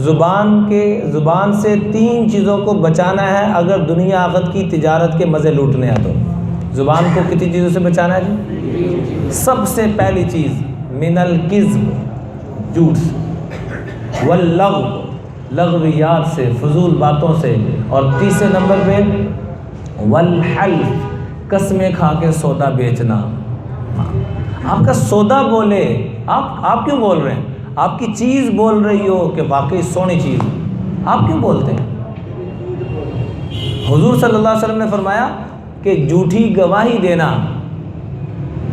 زبان سے 3 چیزوں کو بچانا ہے اگر دنیا آخرت کی تجارت کے مزے لوٹنے ہیں تو زبان کو کتنی چیزوں سے بچانا ہے جی؟ سب سے پہلی چیز من الکذب، جھوٹ سے، واللغو، لغویات سے، فضول باتوں سے، اور تیسرے نمبر پہ والحلف، قسمیں کھا کے سودا بیچنا۔ آپ کا سودا بولے، آپ کیوں بول رہے ہیں؟ آپ کی چیز بول رہی ہو کہ واقعی سونی چیز، آپ کیوں بولتے ہیں؟ حضور صلی اللہ علیہ وسلم نے فرمایا کہ جھوٹی گواہی دینا،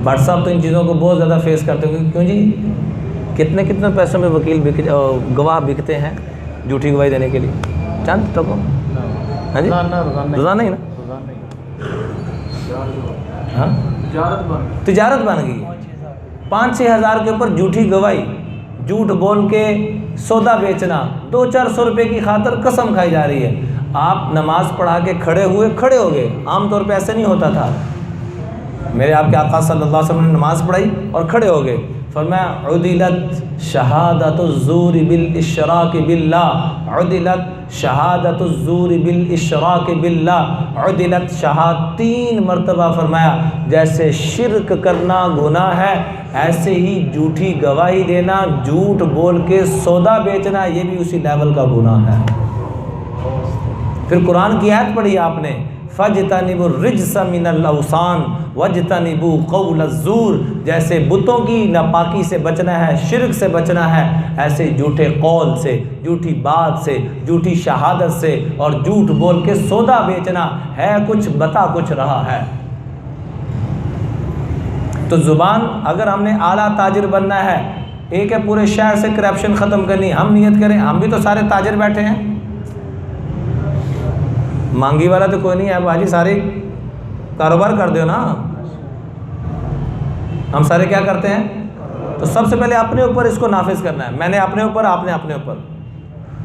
بٹ صاحب تو ان چیزوں کو بہت زیادہ فیس کرتے ہوں گے، کیوں جی؟ کتنے پیسوں میں گواہ بکتے ہیں جھوٹی گواہی دینے کے لیے؟ چند ٹکو، ہاں جی، روزانہ ہی نا، ہاں تجارت بن گئی، 5-6 ہزار کے اوپر جھوٹی گواہی، جھوٹ بول کے سودا بیچنا، 200-400 روپے کی خاطر قسم کھائی جا رہی ہے۔ آپ نماز پڑھا کے کھڑے ہو گئے، عام طور پہ ایسے نہیں ہوتا تھا، میرے آپ کے آقا صلی اللہ علیہ وسلم نے نماز پڑھائی اور کھڑے ہو گئے، فرمایا عدلت شہادت الزور بالاشراک باللہ، عدلت شہادت الزور بالاشراک باللہ، عدلت شہادت 3 مرتبہ فرمایا۔ جیسے شرک کرنا گناہ ہے، ایسے ہی جھوٹی گواہی دینا، جھوٹ بول کے سودا بیچنا، یہ بھی اسی لیول کا گناہ ہے۔ پھر قرآن کی آیت پڑھی آپ نے، فَاجْتَنِبُوا الرِّجْسَ مِنَ الْأَوْثَانِ وَاجْتَنِبُوا قَوْلَ الزُّورِ، جیسے بتوں کی ناپاکی سے بچنا ہے، شرک سے بچنا ہے، ایسے جھوٹے قول سے، جھوٹی بات سے، جھوٹی شہادت سے، اور جھوٹ بول کے سودا بیچنا ہے، کچھ بتا کچھ رہا ہے۔ تو زبان اگر ہم نے اعلیٰ تاجر بننا ہے، ایک ہے پورے شہر سے کرپشن ختم کرنی، ہم نیت کریں، ہم بھی تو سارے تاجر بیٹھے ہیں، مانگی والا تو کوئی نہیں ہے باجی، سارے کاروبار کر دیو نا، ہم سارے کیا کرتے ہیں؟ تو سب سے پہلے اپنے اوپر اس کو نافذ کرنا ہے، میں نے اپنے اوپر، آپ نے اپنے اوپر۔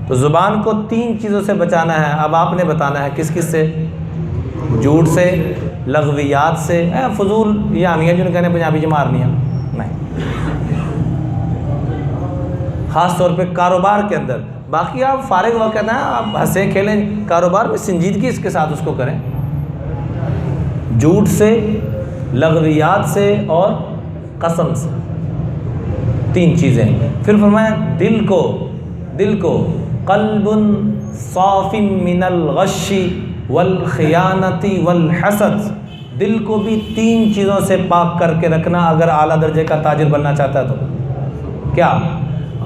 تو زبان کو 3 چیزوں سے بچانا ہے، اب آپ نے بتانا ہے کس سے؟ جھوٹ سے، لغویات سے، فضول یہ آنی ہے جنہوں کہنے پنجابی جو مارنی ہے، نہیں، خاص طور پہ کاروبار کے اندر۔ باقی آپ فارغ وقت ہیں، آپ ہنسیں کھیلیں، کاروبار میں سنجیدگی اس کے ساتھ اس کو کریں۔ جھوٹ سے، لغویات سے اور قسم سے، 3 چیزیں۔ پھر فرمایا دل کو قلب صاف من الغش والخیانت والحسد، دل کو بھی 3 چیزوں سے پاک کر کے رکھنا اگر اعلیٰ درجے کا تاجر بننا چاہتا ہے تو۔ کیا؟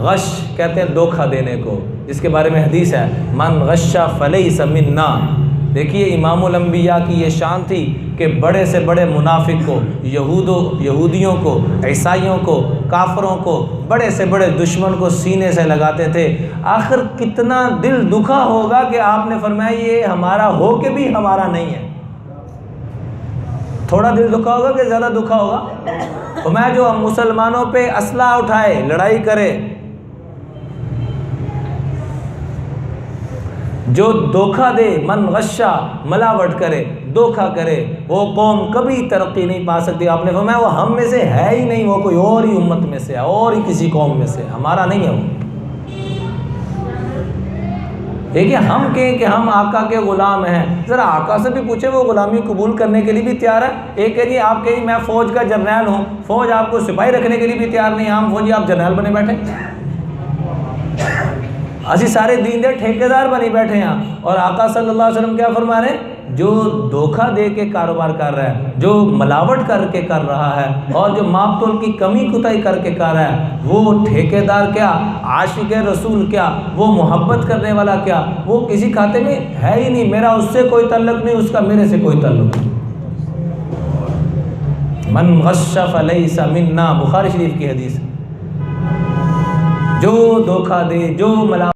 غش کہتے ہیں دھوکہ دینے کو، جس کے بارے میں حدیث ہے من غش فلیس منا۔ دیکھیے امام الانبیاء کی یہ شان تھی کہ بڑے سے بڑے منافق کو، یہودیوں کو، عیسائیوں کو، کافروں کو، بڑے سے بڑے دشمن کو سینے سے لگاتے تھے۔ آخر کتنا دل دکھا ہوگا کہ آپ نے فرمایا یہ ہمارا ہو کے بھی ہمارا نہیں ہے۔ تھوڑا دل دکھا ہوگا کہ زیادہ دکھا ہوگا؟ فرمایا جو مسلمانوں پہ اسلحہ اٹھائے، لڑائی کرے، جو دھوکہ دے، من غشہ، ملاوٹ کرے، دھوکہ کرے، وہ قوم کبھی ترقی نہیں پا سکتی۔ آپ نے فرمایا وہ ہم میں سے ہے ہی نہیں، وہ کوئی اور ہی امت میں سے ہے، اور ہی کسی قوم میں سے، ہمارا نہیں ہے وہ۔ دیکھیے ہم کہیں کہ ہم آقا کے غلام ہیں، ذرا آقا سے بھی پوچھیں وہ غلامی قبول کرنے کے لیے بھی تیار ہے؟ ایک ہے جی آپ کہیں میں فوج کا جرنیل ہوں، فوج آپ کو سپاہی رکھنے کے لیے بھی تیار نہیں، عام فوجی آپ جرنیل بنے بیٹھے، اسی سارے دین دے ٹھیکیدار بنی بیٹھے ہیں۔ اور آقا صلی اللہ علیہ وسلم کیا فرما رہے ہیں؟ جو دھوکہ دے کے کاروبار کر رہا ہے، جو ملاوٹ کر کے کر رہا ہے، اور جو ماپ تول کی کمی کوتاہی کر کے کر رہا ہے، وہ ٹھیکیدار کیا، عاشق رسول کیا، وہ محبت کرنے والا کیا، وہ کسی کھاتے میں ہے ہی نہیں، میرا اس سے کوئی تعلق نہیں، اس کا میرے سے کوئی تعلق نہیں۔ من غش فلیس منا، بخاری شریف کی حدیث، جو دھوکہ دے، جو ملاوٹ